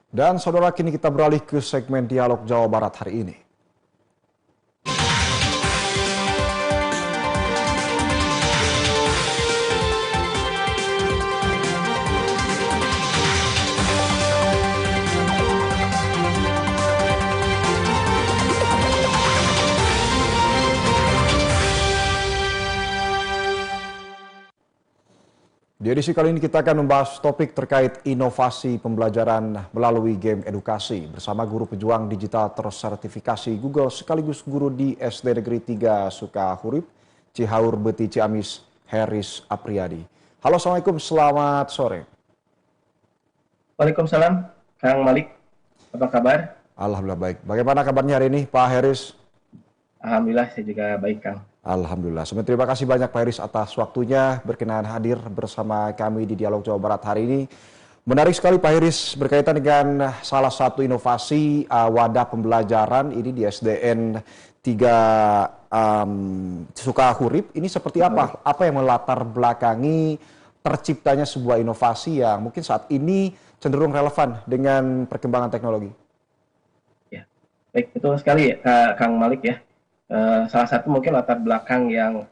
Dan saudara, kini kita beralih ke segmen Dialog Jawa Barat hari ini. Di edisi kali ini kita akan membahas topik terkait inovasi pembelajaran melalui game edukasi bersama guru pejuang digital tersertifikasi Google sekaligus guru di SD Negeri 3 Sukahurip, Cihaur Beti Ciamis, Heris Apriyadi. Halo, Assalamualaikum, selamat sore. Waalaikumsalam, Kang Malik. Apa kabar? Alhamdulillah baik. Bagaimana kabarnya hari ini, Pak Heris? Alhamdulillah, saya juga baik, Kang. Alhamdulillah. Terima kasih banyak Pak Heris atas waktunya berkenan hadir bersama kami di Dialog Jawa Barat hari ini. Menarik sekali Pak Heris berkaitan dengan salah satu inovasi wadah pembelajaran ini di SDN 3 Sukahurip. Ini seperti apa? Apa yang melatar belakangi terciptanya sebuah inovasi yang mungkin saat ini cenderung relevan dengan perkembangan teknologi? Ya, baik, betul sekali Kang Malik ya. Salah satu mungkin latar belakang yang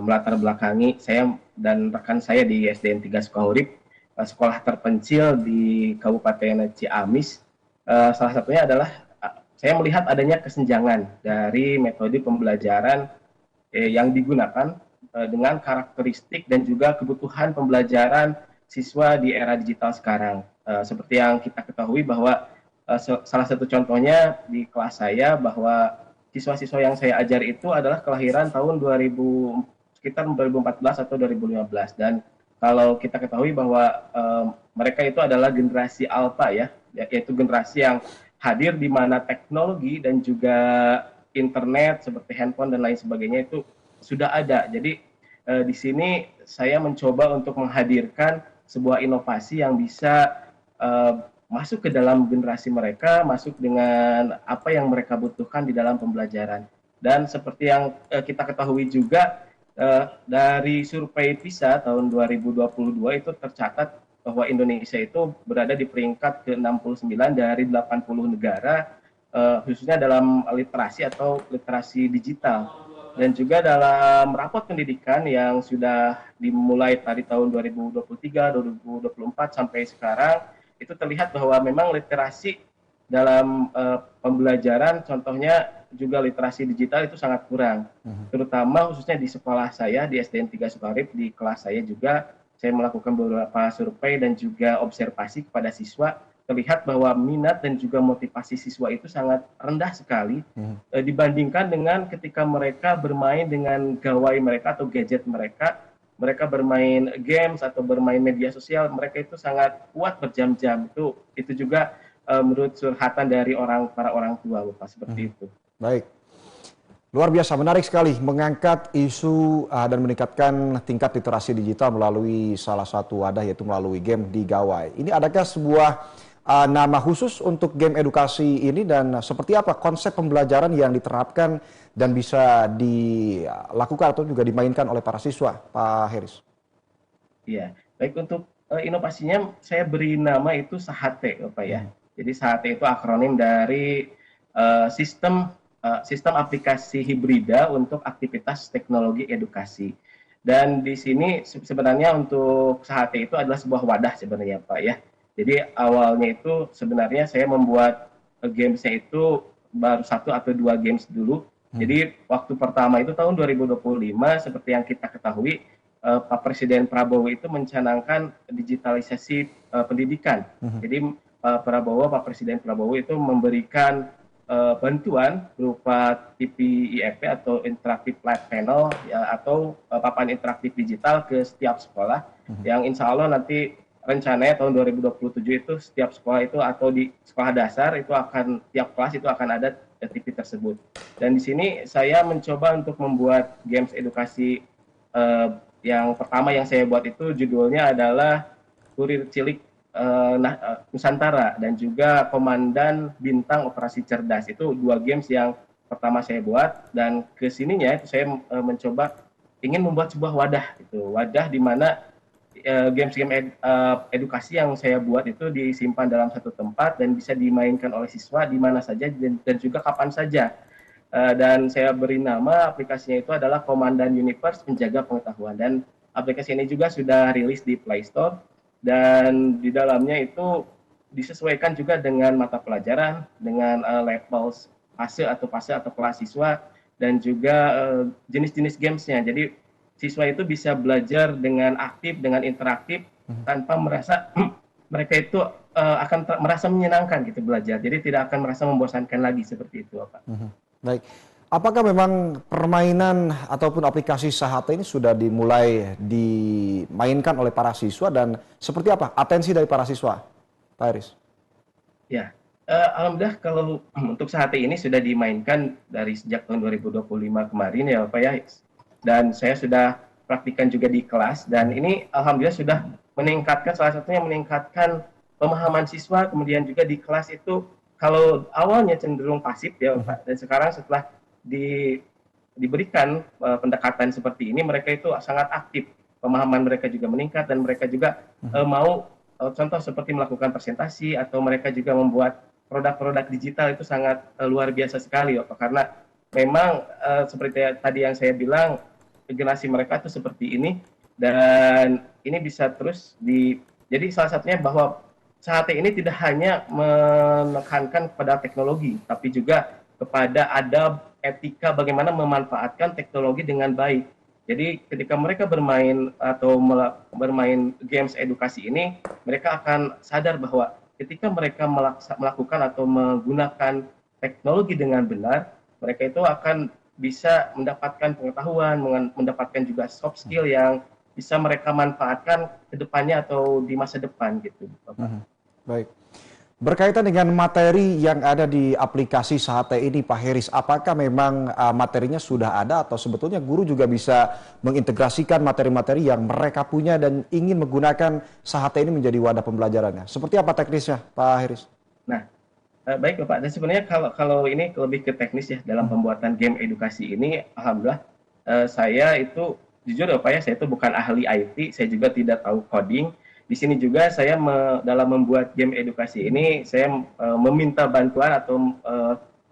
melatar belakangi saya dan rekan saya di SDN 3 Sukahurip, sekolah terpencil di Kabupaten Ciamis. Salah satunya adalah saya melihat adanya kesenjangan dari metode pembelajaran yang digunakan dengan karakteristik dan juga kebutuhan pembelajaran siswa di era digital sekarang. Seperti yang kita ketahui bahwa salah satu contohnya di kelas saya bahwa siswa-siswa yang saya ajar itu adalah kelahiran tahun 2000, sekitar 2014 atau 2015. Dan kalau kita ketahui bahwa mereka itu adalah generasi alpha ya, yaitu generasi yang hadir di mana teknologi dan juga internet seperti handphone dan lain sebagainya itu sudah ada. Jadi di sini saya mencoba untuk menghadirkan sebuah inovasi yang bisa masuk ke dalam generasi mereka, masuk dengan apa yang mereka butuhkan di dalam pembelajaran. Dan seperti yang kita ketahui juga dari survei PISA tahun 2022 itu tercatat bahwa Indonesia itu berada di peringkat ke-69 dari 80 negara, khususnya dalam literasi atau literasi digital. Dan juga dalam rapot pendidikan yang sudah dimulai dari tahun 2023, 2024 sampai sekarang, itu terlihat bahwa memang literasi dalam pembelajaran, contohnya juga literasi digital itu sangat kurang. Terutama khususnya di sekolah saya, di SDN 3 Sukahurip, di kelas saya juga, saya melakukan beberapa survei dan juga observasi kepada siswa, terlihat bahwa minat dan juga motivasi siswa itu sangat rendah sekali dibandingkan dengan ketika mereka bermain dengan gawai mereka atau gadget mereka. Mereka bermain games atau bermain media sosial, mereka itu sangat kuat berjam-jam. Itu juga menurut surhatan dari para orang tua, Bapak, seperti itu. Baik. Luar biasa, menarik sekali mengangkat isu dan meningkatkan tingkat literasi digital melalui salah satu wadah, yaitu melalui game di gawai. Ini adakah sebuah nama khusus untuk game edukasi ini dan seperti apa konsep pembelajaran yang diterapkan dan bisa dilakukan atau juga dimainkan oleh para siswa, Pak Heris? Iya, baik, untuk inovasinya saya beri nama itu SAHATE, Bapak ya. Jadi SAHATE itu akronim dari sistem aplikasi hibrida untuk aktivitas teknologi edukasi. Dan di sini sebenarnya untuk SAHATE itu adalah sebuah wadah sebenarnya, Pak ya. Jadi awalnya itu sebenarnya saya membuat gamesnya itu baru 1 atau 2 games dulu. Jadi waktu pertama itu tahun 2025, seperti yang kita ketahui, Pak Presiden Prabowo itu mencanangkan digitalisasi pendidikan. Jadi Pak Presiden Prabowo itu memberikan bantuan berupa TV IEP atau Interactive Flat Panel ya, atau papan interaktif digital ke setiap sekolah, yang insya Allah nanti rencananya tahun 2027 itu setiap sekolah itu atau di sekolah dasar itu akan, tiap kelas itu akan ada TV tersebut. Dan di sini saya mencoba untuk membuat games edukasi. Yang pertama yang saya buat itu judulnya adalah Kurir Cilik Nusantara dan juga Komandan Bintang Operasi Cerdas. Itu 2 games yang pertama saya buat, dan kesininya itu saya mencoba ingin membuat sebuah wadah, itu wadah di mana edukasi yang saya buat itu disimpan dalam satu tempat dan bisa dimainkan oleh siswa di mana saja dan juga kapan saja. Dan saya beri nama aplikasinya itu adalah Komandan Universe Penjaga Pengetahuan, dan aplikasi ini juga sudah rilis di Play Store, dan di dalamnya itu disesuaikan juga dengan mata pelajaran, dengan level fase atau kelas siswa, dan juga jenis-jenis gamesnya. Jadi siswa itu bisa belajar dengan aktif, dengan interaktif, tanpa merasa mereka itu akan merasa menyenangkan gitu belajar. Jadi tidak akan merasa membosankan lagi seperti itu, Pak. Baik. Apakah memang permainan ataupun aplikasi Sahate ini sudah dimulai dimainkan oleh para siswa, dan seperti apa atensi dari para siswa, Pak Haris? Ya, alhamdulillah kalau untuk Sahate ini sudah dimainkan dari sejak tahun 2025 kemarin ya Pak ya. Dan saya sudah praktikan juga di kelas, dan ini alhamdulillah sudah meningkatkan, salah satunya meningkatkan pemahaman siswa, kemudian juga di kelas itu kalau awalnya cenderung pasif ya Pak, dan sekarang setelah diberikan pendekatan seperti ini, mereka itu sangat aktif, pemahaman mereka juga meningkat, dan mereka juga mau contoh seperti melakukan presentasi, atau mereka juga membuat produk-produk digital itu sangat luar biasa sekali Pak, karena memang seperti tadi yang saya bilang, generasi mereka itu seperti ini, dan ini bisa terus jadi salah satunya bahwa Sahate ini tidak hanya menekankan kepada teknologi, tapi juga kepada adab, etika, bagaimana memanfaatkan teknologi dengan baik. Jadi ketika mereka bermain atau bermain games edukasi ini, mereka akan sadar bahwa ketika mereka melakukan atau menggunakan teknologi dengan benar, mereka itu akan bisa mendapatkan pengetahuan, mendapatkan juga soft skill yang bisa mereka manfaatkan ke depannya atau di masa depan gitu, Bapak. Baik. Berkaitan dengan materi yang ada di aplikasi Sahate ini, Pak Heris, apakah memang materinya sudah ada, atau sebetulnya guru juga bisa mengintegrasikan materi-materi yang mereka punya dan ingin menggunakan Sahate ini menjadi wadah pembelajarannya? Seperti apa teknisnya, Pak Heris? Nah, baik Bapak, dan sebenarnya kalau ini lebih ke teknis ya dalam pembuatan game edukasi ini, alhamdulillah saya itu jujur Bapak ya, saya itu bukan ahli IT, saya juga tidak tahu coding. Di sini juga saya dalam membuat game edukasi ini, saya meminta bantuan atau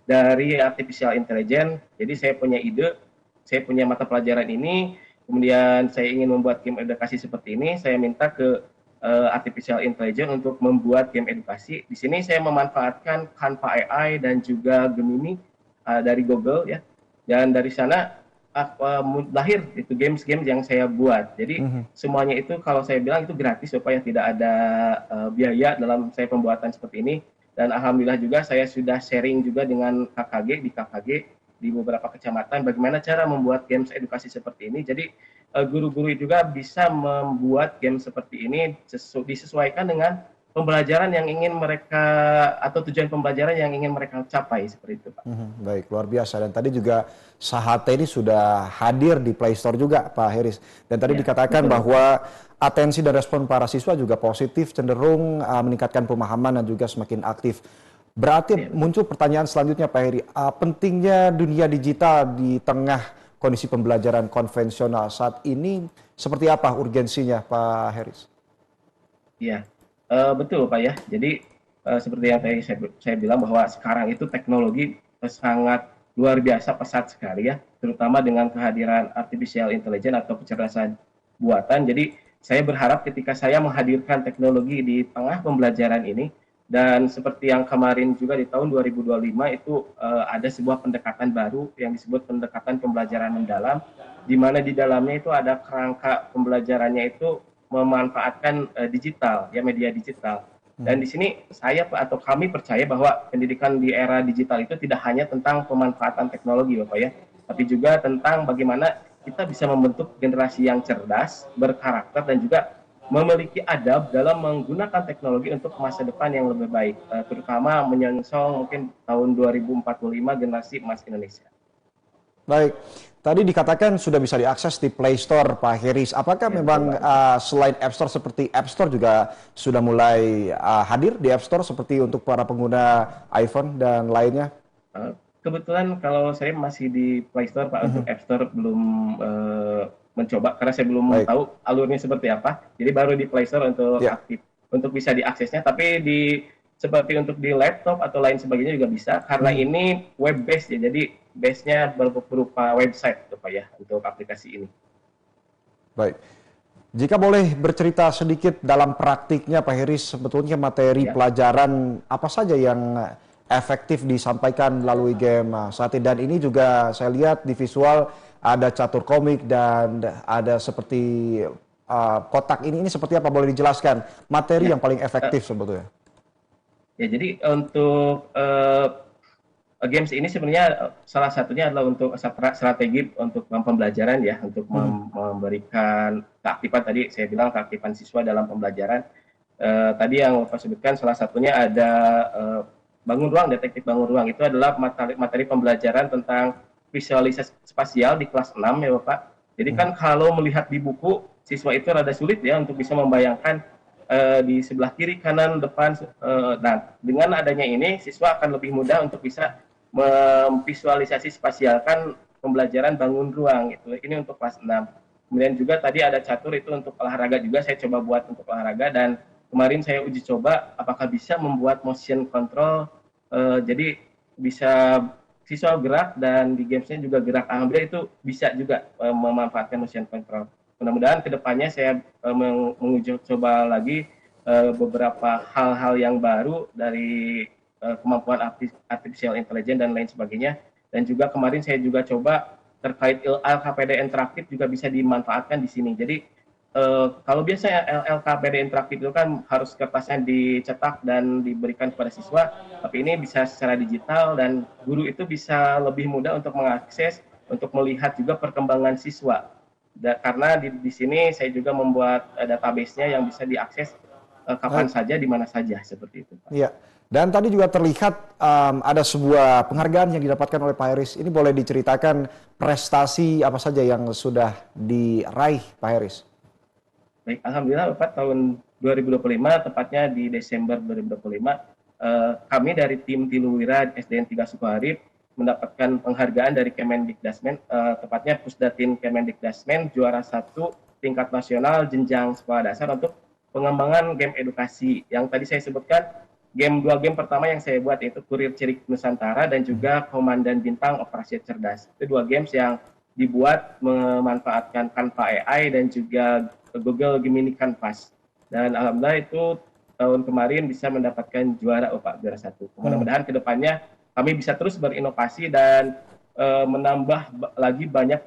dari artificial intelligence. Jadi saya punya ide, saya punya mata pelajaran ini, kemudian saya ingin membuat game edukasi seperti ini, saya minta ke artificial intelligence untuk membuat game edukasi. Di sini saya memanfaatkan Canva AI dan juga Gemini dari Google ya. Dan dari sana lahir itu games-games yang saya buat. Jadi semuanya itu kalau saya bilang itu gratis supaya tidak ada biaya dalam saya pembuatan seperti ini. Dan alhamdulillah juga saya sudah sharing juga dengan KKG di beberapa kecamatan bagaimana cara membuat games edukasi seperti ini. Jadi guru-guru juga bisa membuat game seperti ini disesuaikan dengan pembelajaran yang ingin mereka, atau tujuan pembelajaran yang ingin mereka capai, seperti itu Pak. Baik, luar biasa. Dan tadi juga Sahate ini sudah hadir di Play Store juga, Pak Heris. Dan tadi dikatakan bahwa atensi dan respon para siswa juga positif, cenderung meningkatkan pemahaman dan juga semakin aktif. Berarti muncul pertanyaan selanjutnya, Pak Heri, pentingnya dunia digital di tengah kondisi pembelajaran konvensional saat ini, seperti apa urgensinya, Pak Heris? Iya, betul Pak ya. Jadi seperti yang tadi saya bilang bahwa sekarang itu teknologi sangat luar biasa pesat sekali ya, terutama dengan kehadiran artificial intelligence atau kecerdasan buatan. Jadi saya berharap ketika saya menghadirkan teknologi di tengah pembelajaran ini, dan seperti yang kemarin juga di tahun 2025 itu ada sebuah pendekatan baru yang disebut pendekatan pembelajaran mendalam, di mana di dalamnya itu ada kerangka pembelajarannya itu memanfaatkan digital, ya media digital. Dan di sini saya atau kami percaya bahwa pendidikan di era digital itu tidak hanya tentang pemanfaatan teknologi Bapak ya, tapi juga tentang bagaimana kita bisa membentuk generasi yang cerdas, berkarakter, dan juga memiliki adab dalam menggunakan teknologi untuk masa depan yang lebih baik, terutama menyongsong mungkin tahun 2045 generasi emas Indonesia. Baik, tadi dikatakan sudah bisa diakses di Play Store, Pak Heris. Apakah memang selain App Store seperti App Store juga sudah mulai hadir di App Store seperti untuk para pengguna iPhone dan lainnya? Kebetulan kalau saya masih di Play Store Pak, untuk App Store mencoba karena saya belum Baik. tahu alurnya seperti apa. Jadi baru di Play Store untuk Ya. aktif untuk bisa diaksesnya, tapi seperti untuk di laptop atau lain sebagainya juga bisa karena Hmm. ini web based ya. Jadi base-nya berupa website gitu Pak ya untuk aplikasi ini. Baik. Jika boleh bercerita sedikit dalam praktiknya Pak Heris, sebetulnya materi Ya. pelajaran apa saja yang efektif disampaikan melalui game saat ini? Dan ini juga saya lihat di visual ada catur komik dan ada seperti kotak ini seperti apa? Boleh dijelaskan materi Ya. yang paling Eh, efektif sebetulnya? Ya, jadi untuk games ini sebenarnya salah satunya adalah untuk strategi untuk pembelajaran ya, untuk Mhm. memberikan keaktifan tadi saya bilang keaktifan siswa dalam pembelajaran. Tadi yang Bapak sebutkan salah satunya ada eh, bangun ruang, detektif bangun ruang itu adalah materi pembelajaran tentang visualisasi spasial di kelas 6 ya Bapak. Jadi Mhm. kan kalau melihat di buku siswa itu rada sulit ya untuk bisa membayangkan di sebelah kiri, kanan, depan. Nah, dengan adanya ini, siswa akan lebih mudah untuk bisa memvisualisasi spasialkan pembelajaran bangun ruang. Ini untuk kelas 6. Kemudian juga tadi ada catur itu untuk olahraga juga, saya coba buat untuk olahraga dan kemarin saya uji coba apakah bisa membuat motion control, jadi bisa siswa gerak dan di gamesnya juga gerak. Alhamdulillah itu bisa juga memanfaatkan motion control. Mudah-mudahan kedepannya saya menguji coba lagi beberapa hal-hal yang baru dari kemampuan artificial intelligence dan lain sebagainya. Dan juga kemarin saya juga coba terkait LKPD interaktif juga bisa dimanfaatkan di sini. Jadi kalau biasanya LKPD interaktif itu kan harus kertasnya dicetak dan diberikan kepada siswa, tapi ini bisa secara digital dan guru itu bisa lebih mudah untuk mengakses, untuk melihat juga perkembangan siswa. Karena di sini saya juga membuat database-nya yang bisa diakses kapan Baik. saja, di mana saja, seperti itu, Pak. Iya. Dan tadi juga terlihat ada sebuah penghargaan yang didapatkan oleh Pak Heris. Ini boleh diceritakan prestasi apa saja yang sudah diraih Pak Heris? Baik, alhamdulillah Bapak tahun 2025, tepatnya di Desember 2025, kami dari tim Tiluwira SDN 3 Sukoharip mendapatkan penghargaan dari Kemendikdasmen, tepatnya Pusdatin Kemendikdasmen juara 1 tingkat nasional jenjang sekolah dasar untuk pengembangan game edukasi. Yang tadi saya sebutkan, dua game pertama yang saya buat yaitu Kurir Cirik Nusantara dan juga Komandan Bintang Operasi Cerdas. Itu dua games yang dibuat memanfaatkan Canva AI dan juga Google Gemini Canvas. Dan alhamdulillah itu tahun kemarin bisa mendapatkan juara, Pak, juara 1. Hmm. Mudah-mudahan kedepannya kami bisa terus berinovasi dan menambah lagi banyak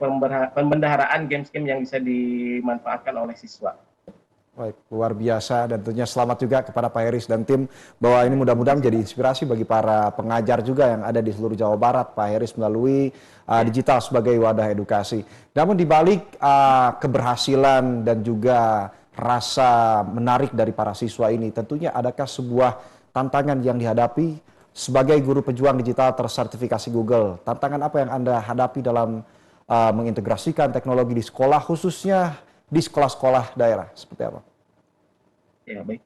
pembendaharaan games-game yang bisa dimanfaatkan oleh siswa. Baik, luar biasa dan tentunya selamat juga kepada Pak Heris dan tim bahwa ini Terima mudah-mudahan kasih, menjadi Pak. inspirasi bagi para pengajar juga yang ada di seluruh Jawa Barat, Pak Heris melalui Ya. digital sebagai wadah edukasi. Namun di balik keberhasilan dan juga rasa menarik dari para siswa ini, tentunya adakah sebuah tantangan yang dihadapi sebagai guru pejuang digital tersertifikasi Google? Tantangan apa yang Anda hadapi dalam mengintegrasikan teknologi di sekolah, khususnya di sekolah-sekolah daerah? Seperti apa? Ya, baik.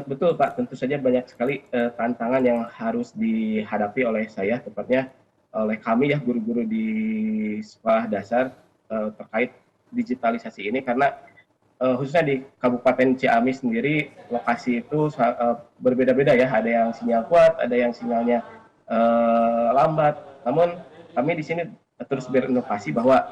Betul, Pak. Tentu saja banyak sekali tantangan yang harus dihadapi oleh saya, tepatnya oleh kami ya, guru-guru di sekolah dasar terkait digitalisasi ini, karena khususnya di Kabupaten Ciamis sendiri, lokasi itu berbeda-beda ya. Ada yang sinyal kuat, ada yang sinyalnya lambat. Namun kami di sini terus berinovasi bahwa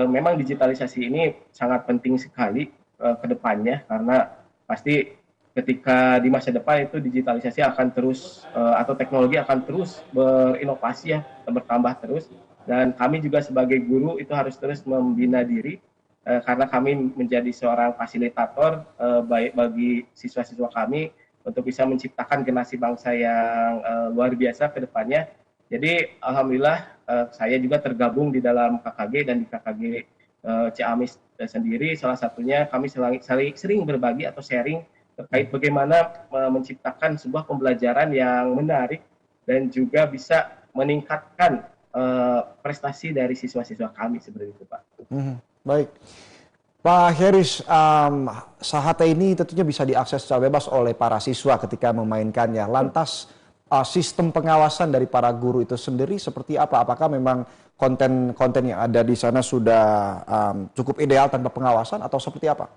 memang digitalisasi ini sangat penting sekali ke depannya, karena pasti ketika di masa depan itu digitalisasi akan terus atau teknologi akan terus berinovasi ya, bertambah terus, dan kami juga sebagai guru itu harus terus membina diri karena kami menjadi seorang fasilitator baik bagi siswa-siswa kami untuk bisa menciptakan generasi bangsa yang luar biasa ke depannya. Jadi alhamdulillah saya juga tergabung di dalam KKG, dan di KKG Ciamis sendiri salah satunya kami sering berbagi atau sharing terkait bagaimana menciptakan sebuah pembelajaran yang menarik dan juga bisa meningkatkan prestasi dari siswa-siswa kami, seperti itu, Pak. Mhm. Baik. Pak Heris, Sahate ini tentunya bisa diakses secara bebas oleh para siswa ketika memainkannya. Lantas, sistem pengawasan dari para guru itu sendiri seperti apa? Apakah memang konten-konten yang ada di sana sudah cukup ideal tanpa pengawasan atau seperti apa?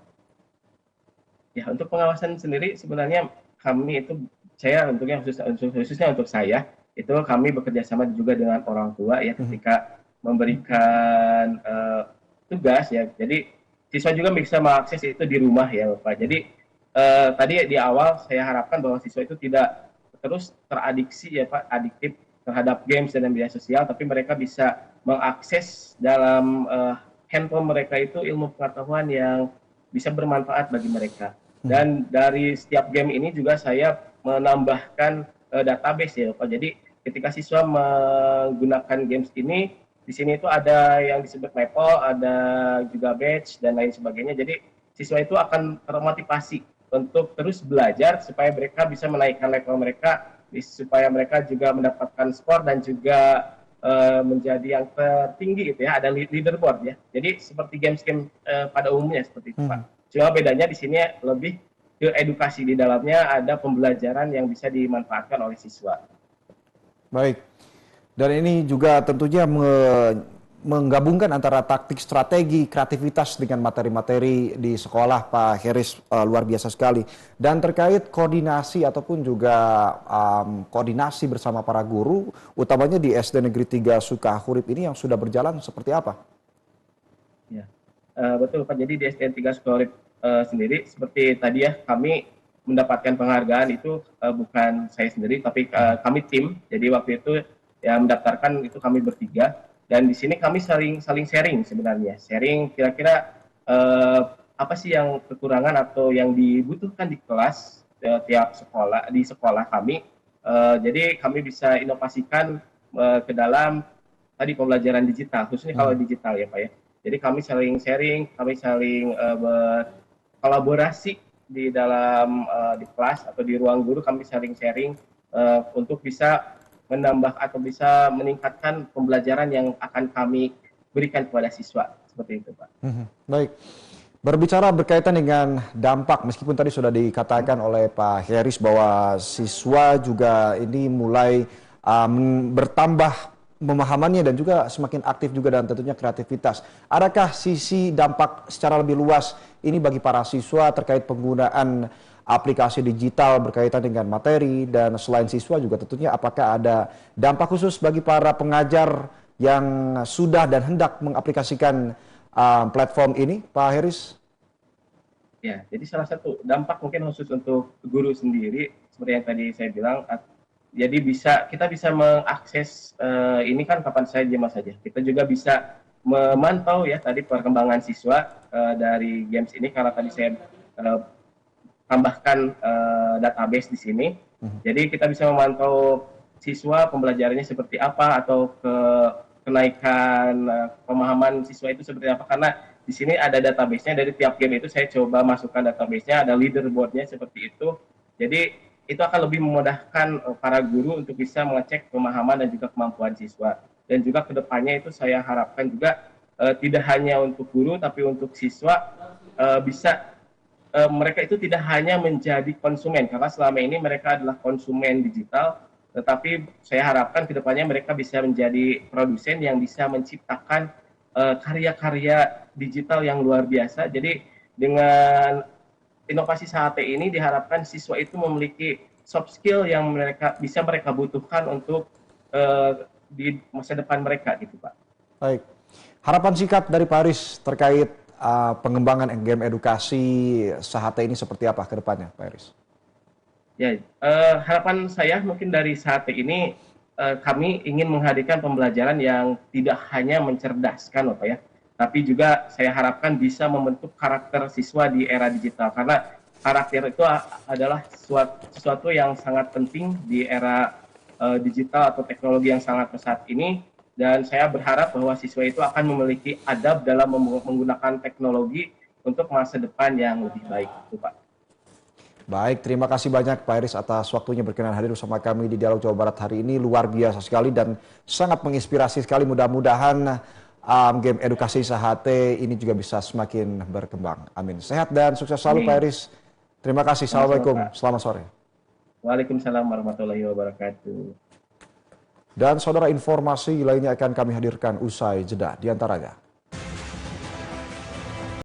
Ya, untuk pengawasan sendiri sebenarnya kami itu, saya untuknya khususnya untuk saya, itu kami bekerja sama juga dengan orang tua ya ketika memberikan tugas ya. Jadi siswa juga bisa mengakses itu di rumah ya Bapak. Jadi tadi di awal saya harapkan bahwa siswa itu tidak terus teradiksi ya Pak, adiktif terhadap games dan media sosial, tapi mereka bisa mengakses dalam handphone mereka itu ilmu pengetahuan yang bisa bermanfaat bagi mereka. Dan dari setiap game ini juga saya menambahkan database ya Pak. Jadi ketika siswa menggunakan games ini, di sini itu ada yang disebut level, ada juga badge dan lain sebagainya. Jadi siswa itu akan termotivasi untuk terus belajar supaya mereka bisa menaikkan level mereka, supaya mereka juga mendapatkan skor dan juga menjadi yang tertinggi gitu ya, ada leaderboard ya. Jadi seperti games-game pada umumnya seperti itu Pak. Cuma bedanya di sini lebih ke edukasi, di dalamnya ada pembelajaran yang bisa dimanfaatkan oleh siswa. Baik. Dan ini juga tentunya menggabungkan antara taktik, strategi, kreativitas dengan materi-materi di sekolah, Pak Heris, luar biasa sekali. Dan terkait koordinasi ataupun juga koordinasi bersama para guru, utamanya di SD Negeri 3 Sukahurip ini yang sudah berjalan seperti apa? Ya, betul Pak. Jadi di SDN 3 Sukahurip sendiri, seperti tadi ya, kami mendapatkan penghargaan itu bukan saya sendiri, tapi kami tim. Jadi waktu itu yang mendaftarkan itu kami bertiga, dan di sini kami saling sharing sebenarnya, sharing kira-kira apa sih yang kekurangan atau yang dibutuhkan di kelas tiap sekolah, di sekolah kami. Jadi kami bisa inovasikan ke dalam tadi pembelajaran digital, khususnya kalau digital ya Pak ya. Jadi kami saling sharing, kami saling berkolaborasi di dalam di kelas atau di ruang guru, kami saling sharing untuk bisa menambah atau bisa meningkatkan pembelajaran yang akan kami berikan kepada siswa. Seperti itu Pak. Baik. Berbicara berkaitan dengan dampak, meskipun tadi sudah dikatakan oleh Pak Heris bahwa siswa juga ini mulai bertambah pemahamannya dan juga semakin aktif juga dan tentunya kreativitas. Adakah sisi dampak secara lebih luas ini bagi para siswa terkait penggunaan aplikasi digital berkaitan dengan materi, dan selain siswa juga tentunya apakah ada dampak khusus bagi para pengajar yang sudah dan hendak mengaplikasikan platform ini, Pak Heris? Ya, jadi salah satu dampak mungkin khusus untuk guru sendiri, seperti yang tadi saya bilang, jadi kita bisa mengakses ini kan kapan saja, mas saja. Kita juga bisa memantau ya tadi perkembangan siswa dari games ini, karena tadi saya tambahkan database di sini. Jadi kita bisa memantau siswa pembelajarannya seperti apa, atau kenaikan pemahaman siswa itu seperti apa, karena di sini ada database-nya. Dari tiap game itu saya coba masukkan database-nya, ada leaderboard-nya seperti itu. Jadi itu akan lebih memudahkan para guru untuk bisa mengecek pemahaman dan juga kemampuan siswa. Dan juga kedepannya itu saya harapkan juga tidak hanya untuk guru, tapi untuk siswa bisa mereka itu tidak hanya menjadi konsumen, karena selama ini mereka adalah konsumen digital, tetapi saya harapkan kedepannya mereka bisa menjadi produsen yang bisa menciptakan karya-karya digital yang luar biasa. Jadi dengan inovasi SAHATE ini diharapkan siswa itu memiliki soft skill yang mereka butuhkan untuk di masa depan mereka gitu Pak. Baik. Harapan singkat dari Pak Heris terkait pengembangan game edukasi SAHATE ini seperti apa ke depannya, Pak Heris? Ya, harapan saya mungkin dari SAHATE ini kami ingin menghadirkan pembelajaran yang tidak hanya mencerdaskan Pak ya, tapi juga saya harapkan bisa membentuk karakter siswa di era digital, karena karakter itu adalah sesuatu yang sangat penting di era digital atau teknologi yang sangat pesat ini. Dan saya berharap bahwa siswa itu akan memiliki adab dalam menggunakan teknologi untuk masa depan yang lebih baik, itu Pak. Baik, terima kasih banyak Pak Heris atas waktunya berkenan hadir bersama kami di Dialog Jawa Barat hari ini. Luar biasa sekali dan sangat menginspirasi sekali. Mudah-mudahan game edukasi SAHATE ini juga bisa semakin berkembang. Amin. Sehat dan sukses selalu Pak Heris. Terima kasih. Assalamualaikum. Selamat sore. Waalaikumsalam warahmatullahi wabarakatuh. Dan saudara, informasi lainnya akan kami hadirkan usai jeda di antaranya.